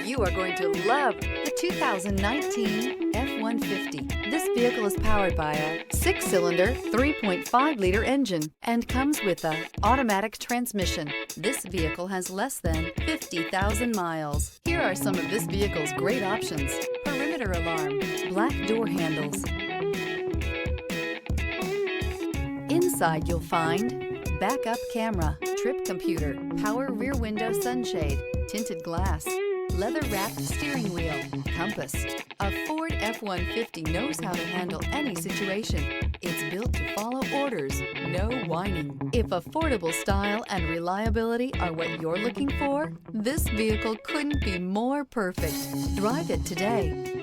You are going to love the 2019 F-150. This vehicle is powered by a 6-cylinder, 3.5-liter engine and comes with an automatic transmission. This vehicle has less than 50,000 miles. Here are some of this vehicle's great options: perimeter alarm, black door handles. Inside you'll find backup camera, trip computer, power rear window sunshade, tinted glass, leather-wrapped steering wheel, compass. A Ford F-150 knows how to handle any situation. It's built to follow orders, no whining. If affordable style and reliability are what you're looking for, this vehicle couldn't be more perfect. Drive it today.